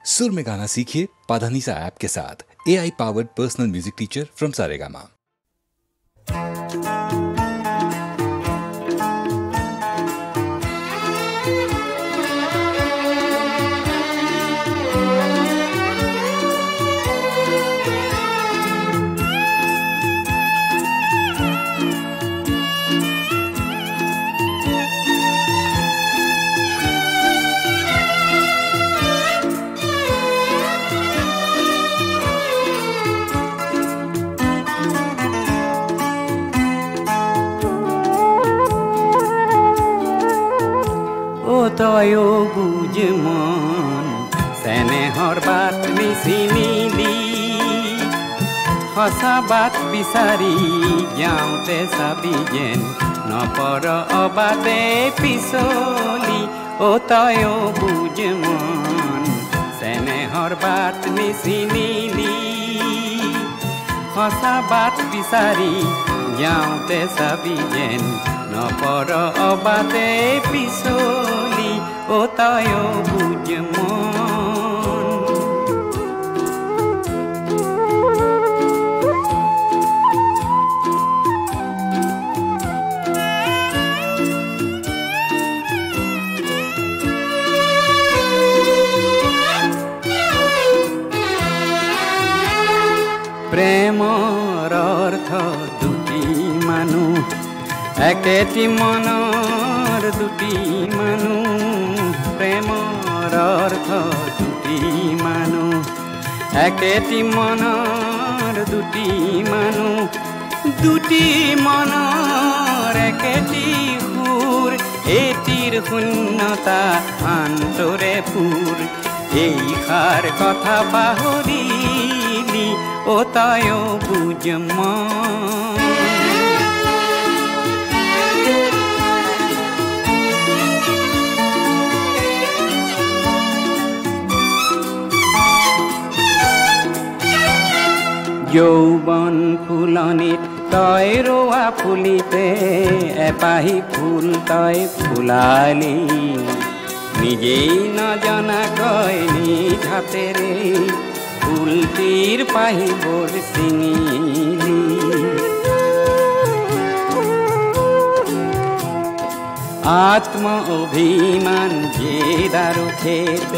सुर में गाना सीखिए पाधानीसा ऐप के साथ। AI powered personal music teacher from Saregama. তয়ো বুঝ মন চেনেহৰ বাট মিছি নিলি সঁচা বাট বিচাৰি যাওঁতে চাবি যেন নপৰ অবাটে পিছলি তয়ো বুঝ মন চেনেহৰ বাট মিছি নিলি সঁচা বাট বিচাৰি যাওঁতে চাবি যেন নপৰ অবাটে পিছলি তয়ো বুঝ মন প্ৰেমৰ অৰ্থ দুটি মানুহ একেটি মনৰ দুটি মানুহ প্ৰেমৰ অৰ্থ দুটি মানুহ একেটি মনৰ দুটি মানুহ দুটি মনৰ একেটি সুৰ এটিৰ শূন্যতা আন্তৰে ফুৰ এই সাৰ কথা পাহৰিলি তয়ো বুঝ মন যৌবন ফুলনিত তই ৰোৱা ফুলিতে এপাহি ফুল তই ফুলালি নিজেই নজনাকৈ নিজ হাতেৰে ফুলটিৰ পাহিবোৰ ছিঙিলি আত্ম অভিমান জেদাৰু খেত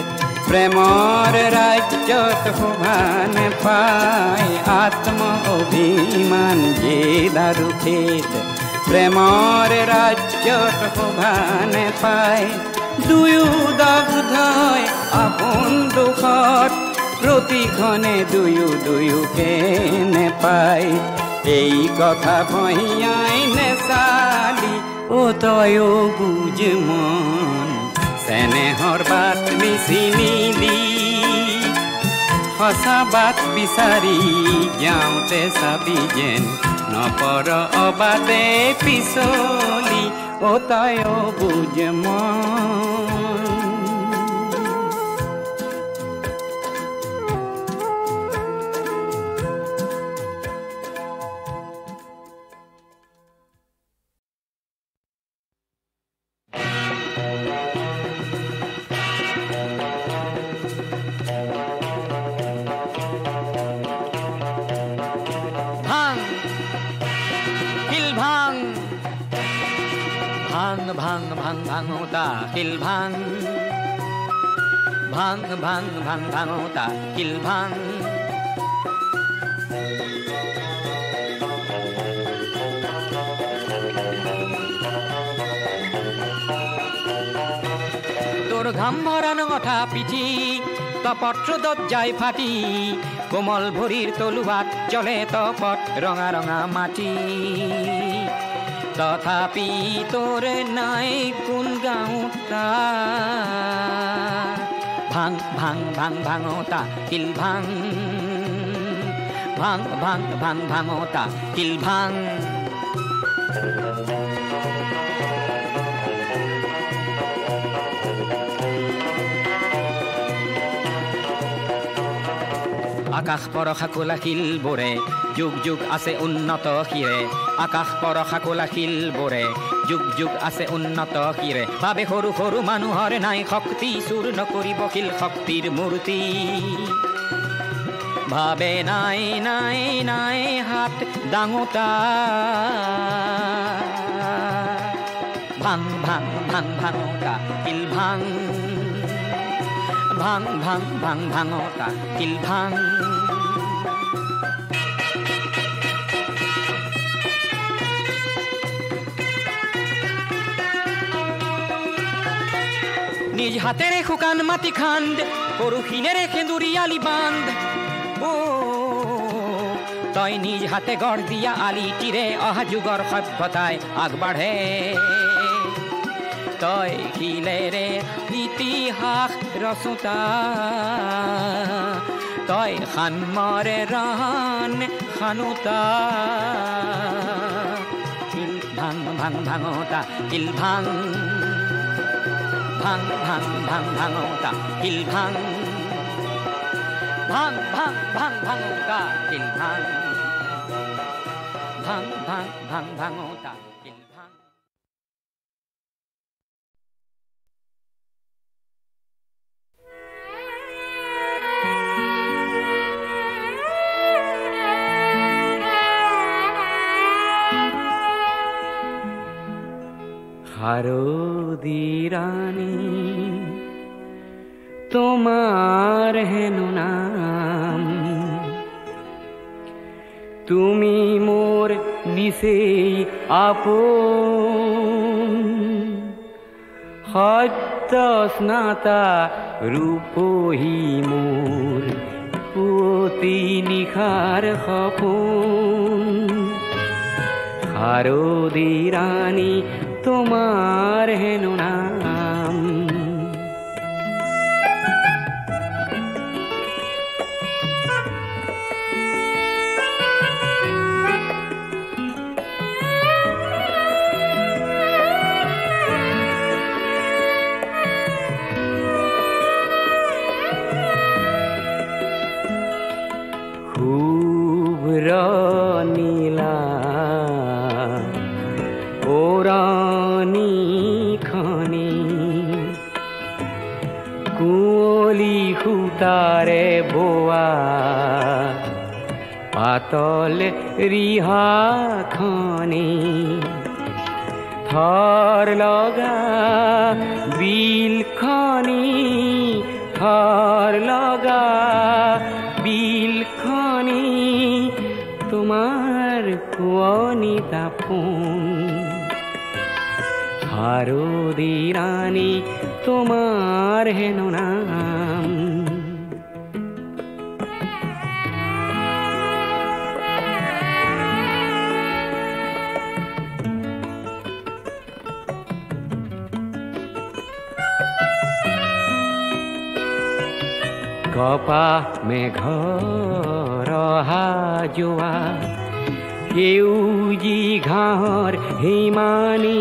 প্ৰেমৰ ৰাজ্যত শোভা নেপায় আত্ম অভিমান জেদাৰু খেত প্ৰেমৰ ৰাজ্যত শোভা নেপায় দুয়ো দগ্ধই আপোন দুখত প্ৰতিক্ষণে দুয়োকে নেপায় এই কথা ভৈয়াই নেচালি তয়ো বুঝ মন চেনেহৰ বাট মিছি নিলি সঁচা বাট বিচাৰি যাওঁতে চাবি যেন নপৰ অবাটে পিছলি তয়ো বুঝ মন ভাঙোতা কিল ভাঙ ভাঙ ভাঙ ভাঙ ভাঙোতা কিল ভাঙ তোর ঘাম ভরানো কথা পিঠি তপত্ৰ দজ্জাই ফাটি কোমল ভৰিৰ তলুৱাত চলে তপত ৰঙা ৰঙা মাটি তথাপি তোর নাই কোন গাঁওতা ভাঙ ভাঙ ভাঙ ভাঙোতা কিল ভাঙ ভাঙ ভাঙ ভাঙ ভাঙোতা কিল ভাঙ আকাশ পৰশা কোলা শিলবোৰে যুগ যুগ আছে উন্নত শিৰে আকাশ পৰশা কোলা শিলবোৰে যুগ যুগ আছে উন্নত শিৰে ভাবে সৰু সৰু মানুহৰ নাই শক্তি চুৰ নকৰিব শিল শক্তিৰ মূৰ্তি ভাবে নাই নাই নাই হাত ডাঙোতা ভাং ভাং ভাং ভাঙোতা শিল ভাং ভাং ভাং ভাং ভাঙোতা শিল ভাং নিজ হাতেৰে শুকান মাটি খান্দ সৰু শিলেৰে সেন্দুৰীয়ালি বান্ধ ও তই নিজ হাতে গঢ় দিয়া আলিটিৰে অহা যুগৰ সভ্যতাই আগবাঢ়ে তই শিলেৰে ইতিহাস ৰচোতা তই খানমৰে ৰান খানোতা শিল ভাং ভাং ভাঙোতা শিল ভাং ভাং ভাং ভাং ভাঙোতা শিল ভাং ভাং ভাং ভাং ভাঙোতা শিল ভাং ভাং ভাং ভাং ভাঙোতা শিল ভাং হারদি রানী তোমার হেন নাম তুমি মোর নিশেই আপন সত্য স্নাতা রূপহী মোর পুৱতি নিশাৰ সপোন হাৰদি ৰানী তোমাৰ হেন নাম খুব নীলা ওৰানি খানি কুঁৱলী সূতাৰে বোৱা পাতল ৰিহা খানি থৰ লগা বিল খানি থৰ লগা বিল খানি তোমাৰ কুঁৱনী দাপোন হাৰদি ৰানী তোমাৰ হেন নাম কপা মেঘৰ অহা যোৱা সেউজী ঘাঁহৰ হিমানী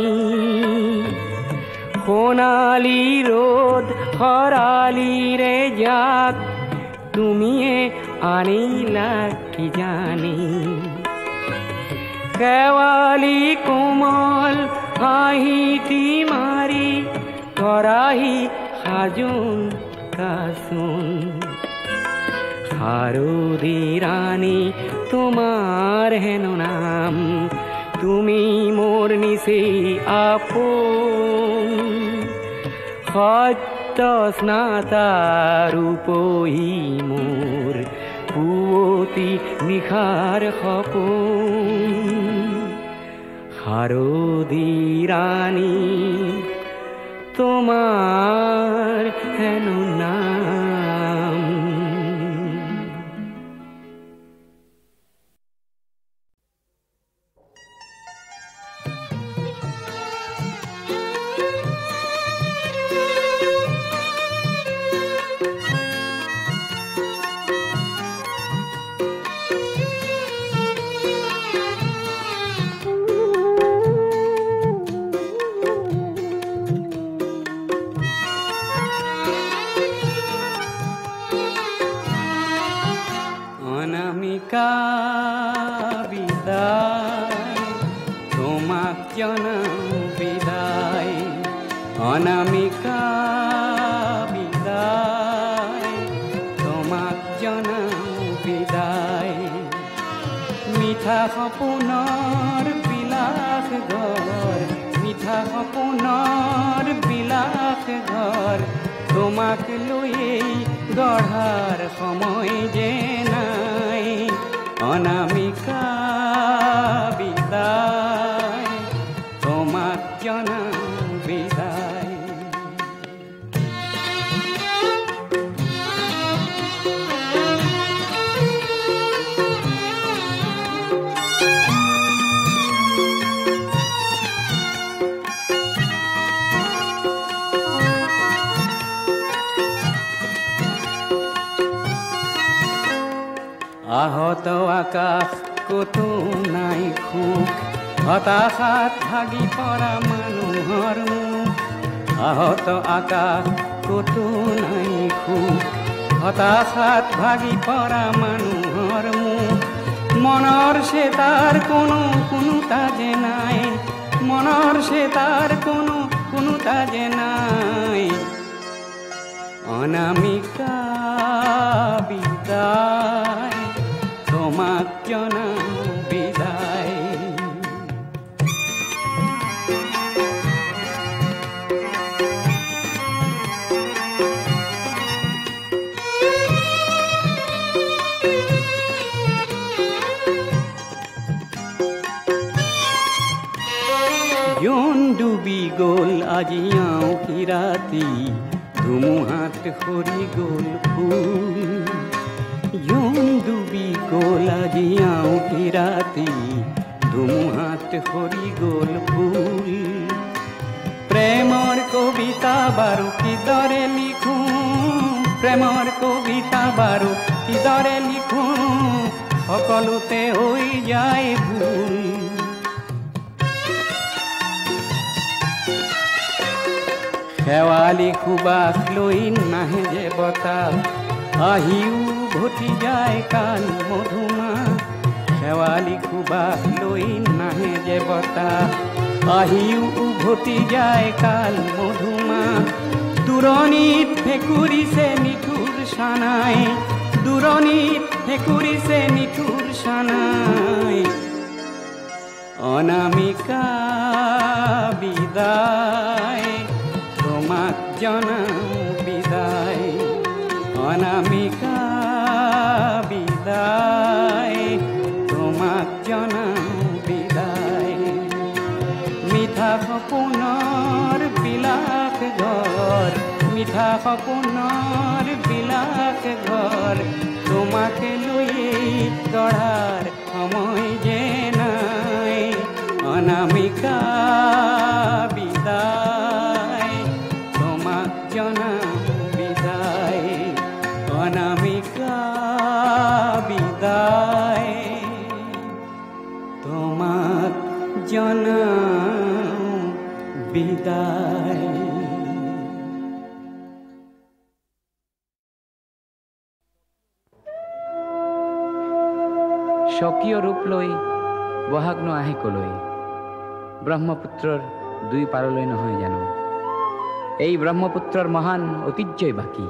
সোণালী ৰ'দ খৰালিৰে যাক তুমিয়ে আনিলা কি জানি শেৱালি কোমল হাঁহিটি মাৰি কৰাহি সাজোন কাচোন হাৰদি ৰানী তোমাৰ হেন নাম তুমি মোৰ নিশেই আপন সত্য স্নাতা ৰূপহী মোৰ পুৱতি নিশাৰ সপোন হারদি রানী তোমার হেন নাম অনামিকা বিদায় তোমাক জনাও বিদায় অনামিকা বিদায় তোমাক জনাও বিদায় মিঠা সপোনৰ বিলাস ঘৰ মিঠা সপোনৰ বিলাস ঘৰ তোমাক লৈয়েই গঢ়াৰ সময় যে নাই অনামিকা বিদায় তোমাক জনাও বিদায় আহত আকাশ কতো নাই সুখ হতাশাত ভাগি পৰা মানুহৰ মুখ আহত আকাশ কতো নাই সুখ হতাশাত ভাগি পৰা মানুহৰ মুখ মনৰ চেতাৰ কোনো তাজে নাই মনৰ চেতাৰ কোনো তাজে নাই অনামিকা বিদায় তোমাক জনাও বিদায় জোন ডুবি গ'ল আজি আঁউসী ৰাতি ধুমুহাত সৰি গ'ল ফুল জোন ডুবি গ'ল আজি আঁউসী ৰাতি ধুমুহাত সৰি গ'ল ফুল প্ৰেমৰ কবিতা বাৰু কিদৰে লিখোঁ প্ৰেমৰ কবিতা বাৰু কিদৰে লিখোঁ সকলোতে হৈ যায় ভুল শেৱালি সুবাস লৈ নাহে যে বতাহ আহিও ঘটি যায় কাল মধুমাহ শেৱালি সুবাস লৈ নাহে যে বতাহ আহিও উভতি যায় কাল মধুমাহ দূৰণিত ভেকুৰিছে নিঠুৰ সানাই দূৰণিত ভেকুৰিছে নিঠুৰ সানাই অনামিকা বিদায় তোমাক জনাও বিদায় অনামিকা বিদায় তোমাক জনাও বিদায় মিঠা সপোনৰ বিলাস ঘৰ মিঠা সপোনৰ বিলাস ঘৰ তোমাক লৈয়েই গঢ়াৰ সময় যে নাই অনামিকা বিদায় তোমাক জনাও বিদায় অনামিকা বিদায় তোমাক জনাও বিদায় স্বকীয় ৰূপ লৈ বহাগ নো আহে কলৈ ব্ৰহ্মপুত্ৰৰ দুই পাৰলৈ নহয় জানো এই ব্ৰহ্মপুত্ৰৰ মহান ঐতিহ্যই বাকী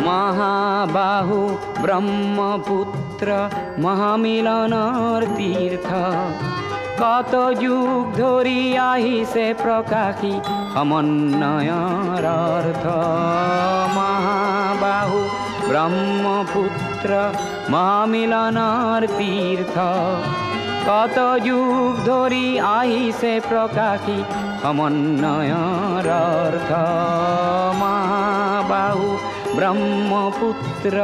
মহাবাহু ব্ৰহ্মপুত্ৰ মহামিলনৰ তীৰ্থ কত যুগ ধৰি আহিছে প্ৰকাশী সমন্বয়ৰ অৰ্থ মহাবাহু ব্ৰহ্মপুত্ৰ মহামিলনৰ তীৰ্থ কত যুগ ধৰি আহিছে প্ৰকাশী সমন্বয়ৰ অৰ্থ মহাবাহু ব্ৰহ্মপুত্ৰ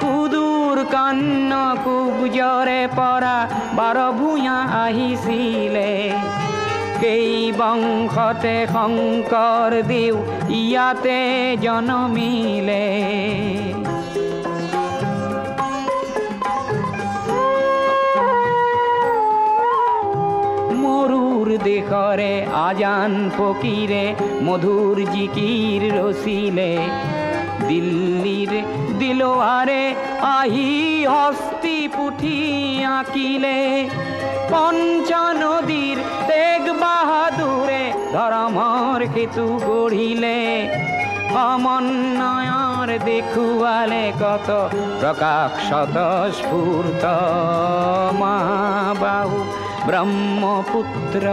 সুদূৰ কন্যকুব্জৰে পৰা বাৰ ভূঞা আহিছিলে কেই বংশতে শংকৰ দেউ ইয়াতে জনমিলে। মৰুৰ দেশৰে আজান ফকীৰে মধুৰ জিকিৰ ৰচিলে। দিল্লীৰ দিলৱাৰে আহি হস্তি পুথি আঁকিলে। পঞ্চনদীৰ তেগ বাহাদুৰে ধৰ্মৰ সেতু গঢ়িলে। সমন্বয়ৰ দেখুৱালে কত প্ৰকাশ স্বতঃস্ফূৰ্ত। মহাবাহু ব্ৰহ্মপুত্ৰ।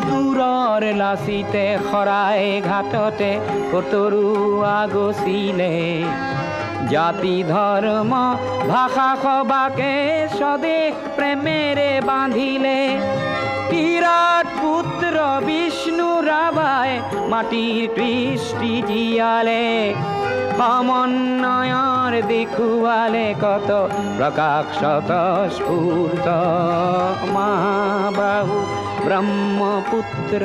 দূৰৰ লাচিতে শৰাই ঘাটতে কতৰুৱা গছিলে। জাতি ধৰ্ম ভাষা সবাকে স্বদেশ প্ৰেমেৰে বান্ধিলে। বিৰাট পুত্ৰ বিষ্ণু ৰাভাই মাটিৰ কৃষ্টি জীয়ালে। সমন্বয়ৰ দেখুৱালে কত প্ৰকাশ স্বতঃস্ফূৰ্ত। মহাবাহু ব্ৰহ্মপুত্ৰ।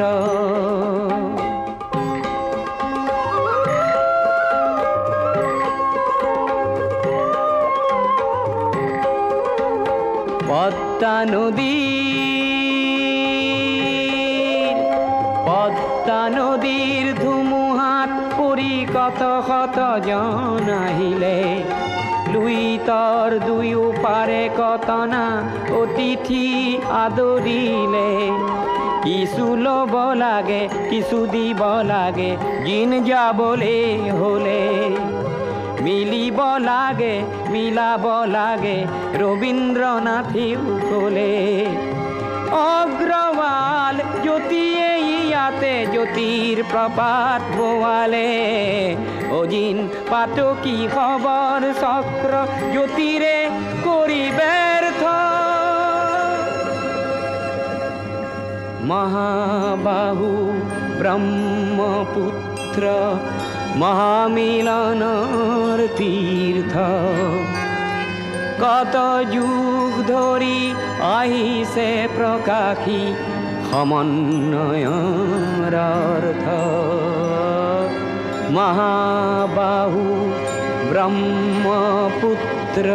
পদ্মা নদীৰ ধুমুহাত পৰি কত শত জন আহিলে। লুইতৰ দুয়ো পাৰে কতনা অতিথি আদৰিলে। কিছু ল'ব লাগে কিছু দিব লাগে জিন যাবলে হলে। মিলিব লাগে মিলাব লাগে ৰবীন্দ্ৰনাথেও ক'লে। অগ্ৰৱাল জ্যোতিয়ে ইয়াতে জ্যোতিৰ প্ৰপাত বোৱালে। অজিন পাতকী খবৰ চক্ৰ জ্যোতিৰে কৰি ব্যৰ্থ। মহাবাহু ব্ৰহ্মপুত্ৰ মহামিলনৰ তীৰ্থ। কত যুগ ধৰি আহিছে প্ৰকাশী সমন্বয়ৰ অৰ্থ। মহাবাহু ব্ৰহ্মপুত্ৰ।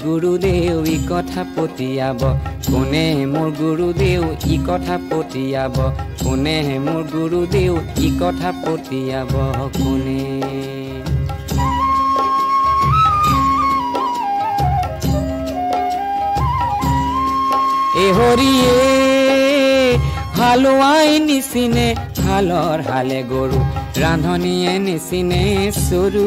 গুৰুদেউ ই কথা পতিয়াব কোনে? মোৰ গুৰুদেউ ই কথা পতিয়াব কোনে? মোৰ গুৰুদেউ ই কথা পতিয়াব কোনে? এ হৰিয়ে হালোৱাই নিচিনে হালৰ হালে গৰু। ৰান্ধনীয়ে নিচিনে চৰু।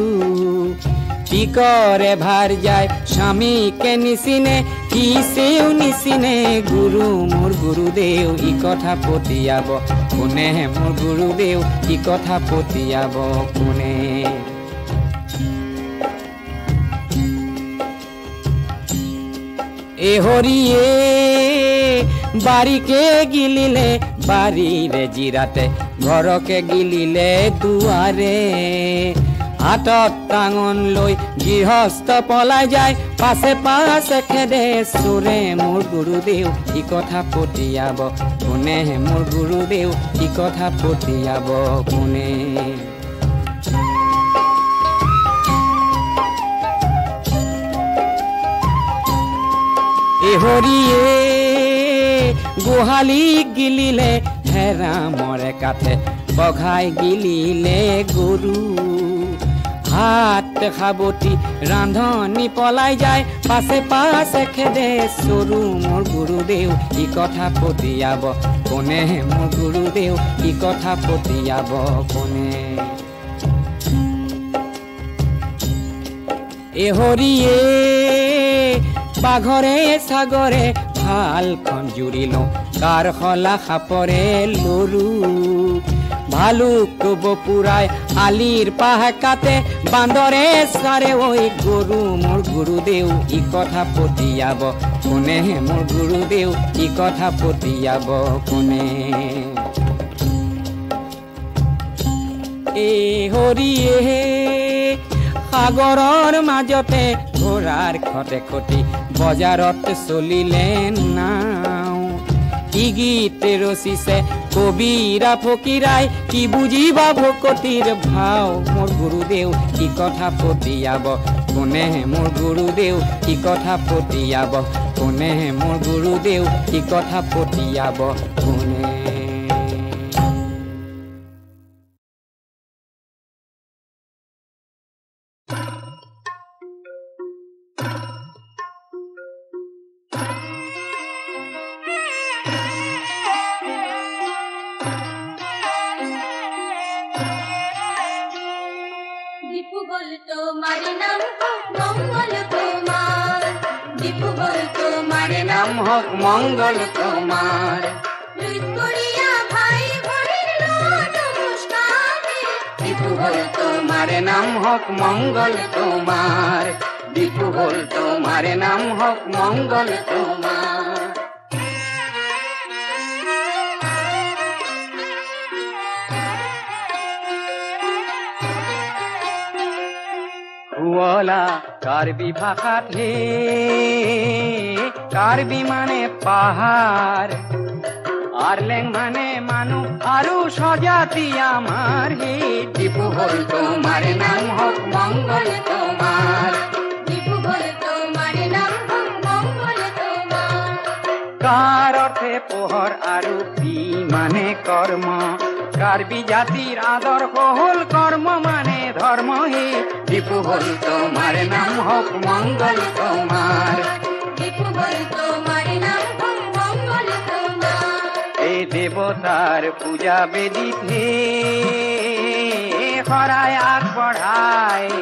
কি কৰে ভাৰ যায় স্বামীকে নিচিনে কিছেও নিচিনে গুৰু। মোৰ গুৰুদেউ ই কথা পতিয়াব কোনে? মোৰ গুৰুদেউ ই কথা পতিয়াব কোনে? এ হৰিয়ে বাৰীকে গিলিলে বাৰীৰে জিৰাতে ঘৰকে গিলিলে দুৱাৰে। হাতত টাঙন লৈ গৃহস্থ পলাই যায় পাছে পাছে খেদে চোৰে। মোৰ গুৰুদেউ ই কথা পতিয়াব কোনে? মোৰ গুৰুদেউ ই কথা পতিয়াব কোনে? এ হৰিয়ে গোহালিক গিলিলে হেৰামৰে কাঠে বঘাই গিলিলে গৰু। হাত খাবতি ৰান্ধনী পলাই যায় পাছে পাছে খেদে চৰু। মোৰ গুৰুদেউ ই কথা পতিয়াব কোনে? মোৰ গুৰুদেউ ই কথা পতিয়াব কোনে? এ হৰিয়ে বাঘৰে সাগৰে ভালখন জুৰি লওঁ কাৰ খলা সাপৰে লৰু। ভালুক বপুরায় আলির পাহাকাতে বান্দরে সারে ওই গরু মোর গুরুদেউ ই কথা পতিয়াব কোনে মোর গুরুদেউ ই কথা পতিয়াব কোনে এ হৰিয়ে সাগৰৰ মাজতে ঘোঁৰাৰ খটে খটি বজাৰত চলিলে নাও কি গীত ৰচিছে কবিৰা ফকীৰাই কি বুজিবা ভকতিৰ ভাও মোৰ গুৰুদেউ কি কথা পতিয়াব কোনে মোৰ গুৰুদেউ কি কথা পতিয়াব কোনে মোৰ গুৰুদেউ কি কথা পতিয়াব কোনে হক মঙ্গল তোমার তোমার নাম হক মঙ্গল তোমার দীপু বল তোমার নাম হক মঙ্গল তোমার হুয়লা কার্বি ভাষাত হে কার্বি মানে পাহাড় আরলেং মানে মানুষ আরু স্বজাতি আমার হে দীপু বল তোমার নাম হক মঙ্গল তোমার দীপু বল তোমার নাম হক মঙ্গল তোমার কার অর্থে পোহর আরু পি মানে কর্ম কার্বি জাতির আদর্শ হল কর্ম মানে ধর্ম হে দীপু বল তোমার নাম হক মঙ্গল তোমার দীপু বল তোমার নাম হক মঙ্গল তোমার এই দেবতার পূজা বেদিত হে খরায় আগ বঢ়ায়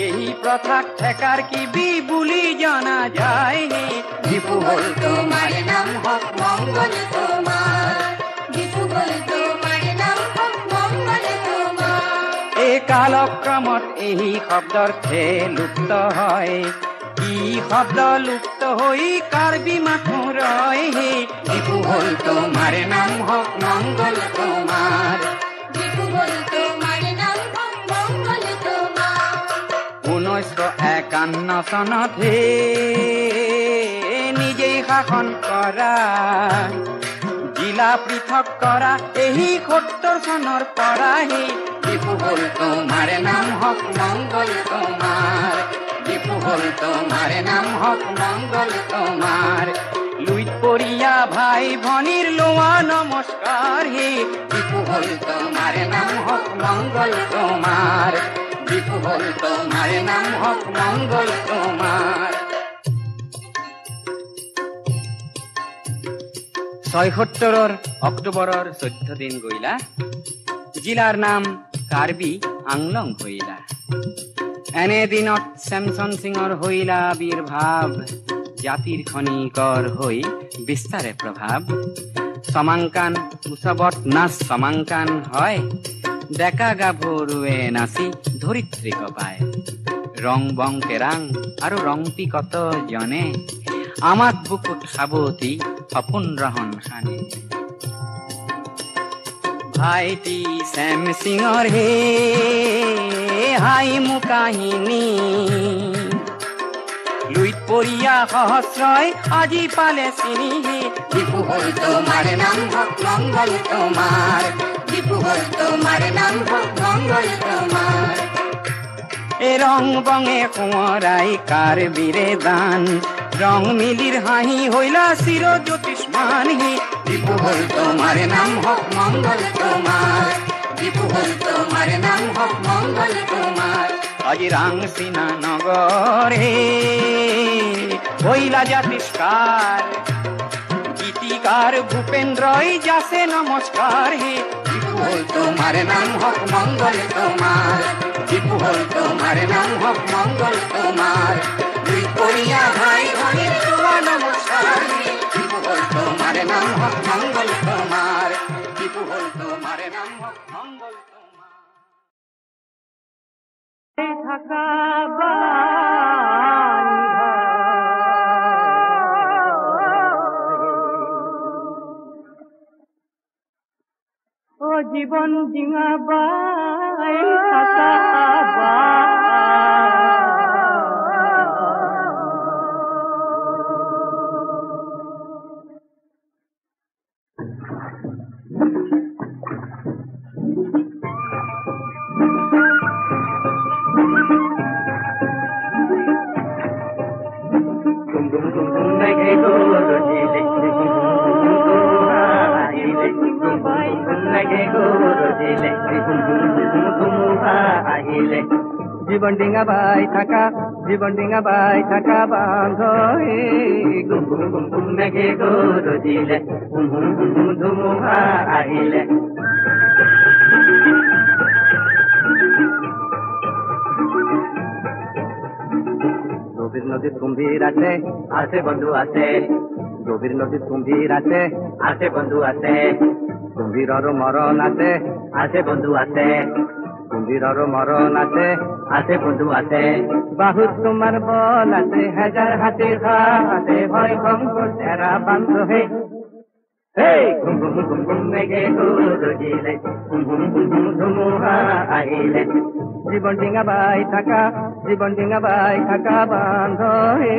এই প্রথা ঠেকার কি বি বুলি জানা যায় হে দীপু বল তোমার নাম হক মঙ্গল তোমার দীপু বল তোমার নাম হক মঙ্গল তোমার এই কালক্রমত এই শব্দৰ ঠে লুপ্ত হয় ই শব্দ লুপ্ত হৈ কাৰ্বি মাথো ৰয় হে দীপু বল তোমার নাম হক মঙ্গল তোমার দীপু বল তোমার নাম হক মঙ্গল তোমার 1951 চনত হে নিজেই শাসন কৰা জিলা পৃথক কৰা এই 70 চনৰ পৰা হে দীপু বল তোমাৰ নাম হক মঙ্গল তোমাৰ দীপু বল তোমাৰ নাম হক মঙ্গল তোমাৰ লুইত পৰিয়া ভাই ভনীৰ লোৱা নমস্কাৰ হে দীপু বল তোমাৰ নাম হক মঙ্গল তোমাৰ দীপু বল তোমাৰ নাম হক মঙ্গল তোমাৰ 76 অক্টোবৰৰ 14 দিন গইলা জিলাৰ নাম কাৰ্বি আংলং হইলা এনে দিনত স্যামসন সিংৰ হইলা আবিৰ্ভাৱ জাতিৰ খনিকৰ হৈ বিস্তাৰে প্ৰভাৱ সমাংকান উৎসৱত নাচ সমাংকান হয় ডেকা গাভৰুৱে নাচি ধৰিত্ৰীক পায় ৰং বং কেৰাং আৰু ৰংপি কত জনে আমাত বুকুত সাবতি সপোন ৰহন খানে ভাইটি শ্যাম সিংৰ হে হাই মু কাহিনী লুইত পৰিয়া সহস্ৰই আজি পালে চিনি হে দীপু বল তোমার নাম হক মঙ্গল তোমার দীপু বল তোমার নাম হক মঙ্গল তোমার এ রং বঙে কোঁৱৰাই কাৰ্বিৰে দান রং মিলির হাঁহি হইলা চির জ্যোতিষ্মান হে দীপু বল তোমার নাম হক মঙ্গল তোমার দীপু বল তোমার নাম হক মঙ্গল তোমার আজি রাংসিনা নগরে হইলা জাতিষ্কার গীতিকার ভূপেন্দ্রই যাসে নমস্কার হে দীপু বল তোমার নাম হক মঙ্গল তোমার দীপু বল তোমার নাম হক মঙ্গল তোমার দুই করিয়া ভাই ভনীর তোমার নমস্কার দীপু বল তোমার নাম হক মঙ্গল তোমার দীপু হল তোমার নাম হোক মঙ্গল তোমার থাকা ও জীবন ডিঙাবাই থাকা জীবন ডিঙা বাই থাকা বান্ধ হে গুম গুম গুম গুম মেঘে গরজিলে হুম হুম হুম হুম ধুমুহা আহিলে গভীর নদীর কুম্ভীর আছে বন্ধু আছে গভীর নদীর কুম্ভীর আছে বন্ধু আছে কুম্ভীরর মরণ আছে বন্ধু আছে কুম্ভীরর মরণ আছে বন্ধু আছে বাহু তোমার বল আছে হাজার হাতে আছে ভয় ভঙ্গ তেরা বান্ধ হে ঘুম ঘুম ঘুম ঘুম মেঘে গরজিলে ঘুম ঘুম ঘুম ঘুম ধুমুহা আহিলে জীবন ডিঙা বাই থাকা বান্ধ হে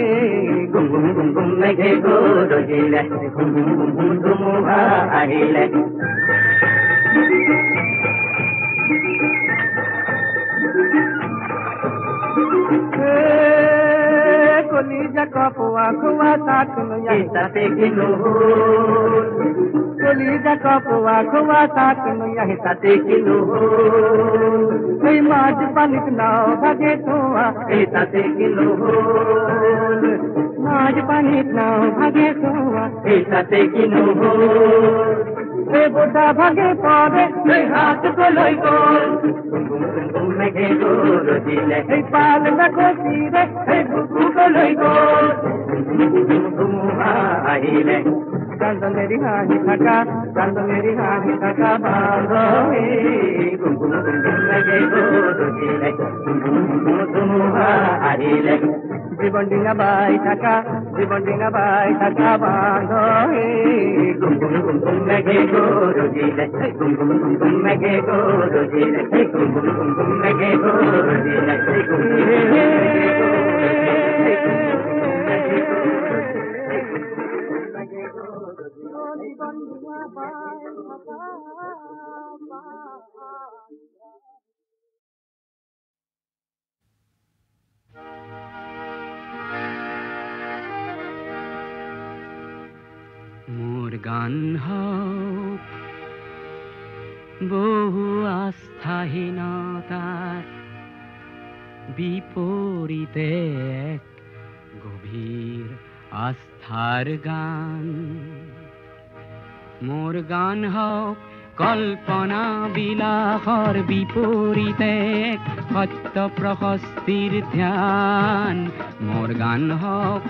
ঘুম ঘুম ঘুম ঘুম মেঘে গরজিলে ঘুম ঘুম ঘুম ঘুম ধুমুহা আহিলে কলিজা কপুয়া খুয়া থাক নয়াতে কিনো কলিজা কপুয়া খুয়া থাক নয়াতে কিনো এই মাঝ পানিত নাও ভাগে তোয়া এটাতে কিনো মাঝ পানিত নাও ভাগে তোয়া এটাতে কিনো এ বোটা ভাগে পড়ে এই হাত কলই কল মেঘে গরজিলে এই পাল দেখো তীরে এই বুকু কলই কল ধুমুহা আহিলে কান্দনেরি হাহি থাকা বান্ধ হে গুম গুম গুম গুম মেঘে গরজিলে ধুমুহা আহিলে জীবন ডিঙা বাই থাকা বান্ধ হে গুম গুম গুম গুম মেঘে গরজিলে গুম গুম গুম গুম মেঘে গরজিলে গুম গুম গুম গুম মেঘে গরজিলে গুম গুম মোর গান হোক বহু আস্থাহীনতার বিপরীতে এক গভীর আস্থার গান মোর গান হোক কল্পনা বিলাসৰ বিপরীতে এক সত্য প্রশস্তির ধ্যান মোর গান হোক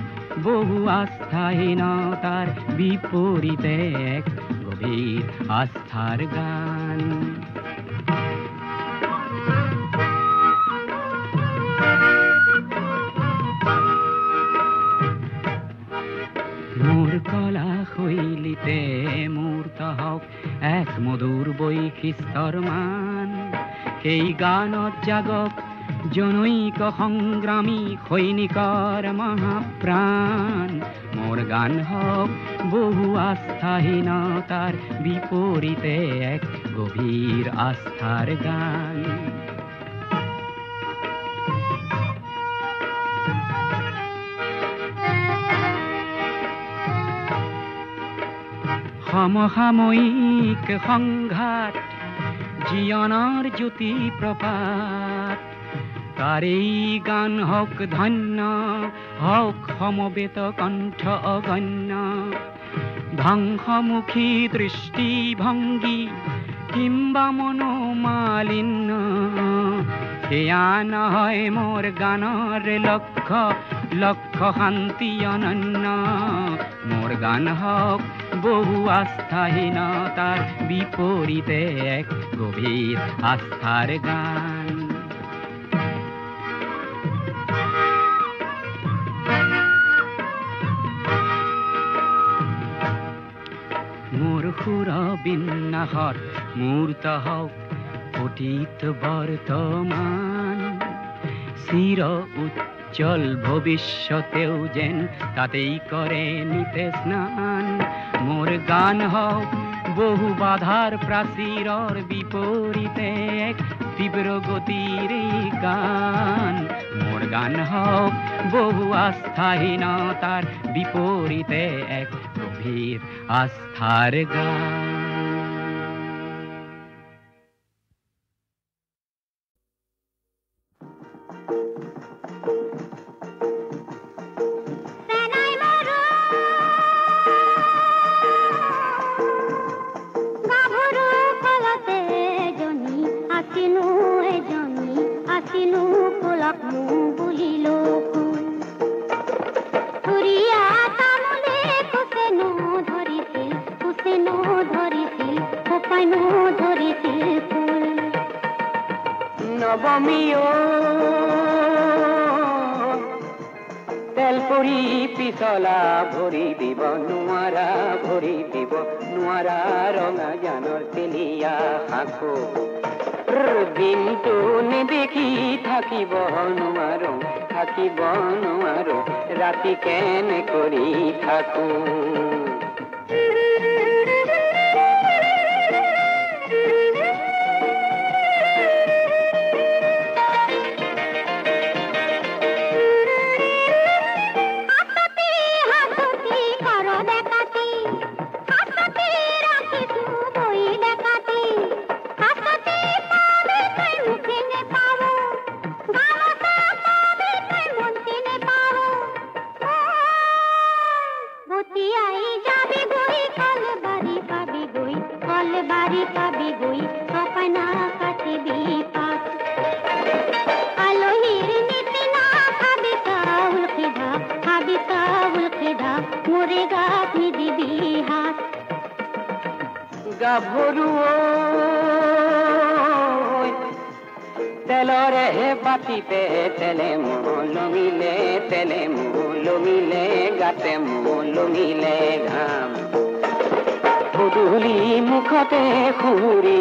বহু আস্থাহীনতার বিপরীতে এক গভীর আস্থার গান মোর কলা শৈলীতে মূর্ত হওক এক মধুর বৈশিষ্ট্যৰ মান সেই গানত জাগক জনৈক সংগ্ৰামী সৈনিকৰ মহাপ্ৰাণ মোৰ গান হোক বহু আস্থাহীনতাৰ বিপৰীতে এক গভীৰ আস্থাৰ গান সমসাময়িক সংঘাত জীবনৰ জ্যোতি প্ৰপাত তাৰেই গান হওক ধন্য হওক সমবেত কণ্ঠ অগণ্য ধ্বংসমুখী দৃষ্টিভংগী কিম্বা মনোমালিন্য সেয়া নহয় মোৰ গানৰ লক্ষ্য লক্ষ্য শান্তি অনন্য মোৰ গান হওক বহু আস্থাহীনতাৰ বিপৰীতে এক গভীৰ আস্থাৰ গান। মোৰ সুৰ বিন্যাসত মূৰ্ত হওক অতীত বৰ্তমান, চিৰ উজ্জ্বল ভৱিষ্যতেও যেন তাতেই কৰে নিতে স্নান। মোৰ গান হওক বহু বাধাৰ প্ৰাচীৰৰ বিপৰীতে এক তীব্ৰ গতিৰ গান। মোৰ গান হওক বহু আস্থাহীনতাৰ বিপৰীতে এক গভীৰ আস্থাৰ গান। নবমীও তেল পুৰি পিছলা ভৰি দিব নোৱাৰা, ভৰি দিব নোৱাৰা ৰঙা জানৰ তেলিয়া শাখো। দিনটো নেদেখি থাকিব নোৱাৰো, থাকিব নোৱাৰো, ৰাতি কেনে কৰি থাকো। তেলৰে বাতিতে তেলে মলমিলে, তেলে মলমিলে, গাতে মলমিলে ঘাম। গধূলি মুখতে সুৰি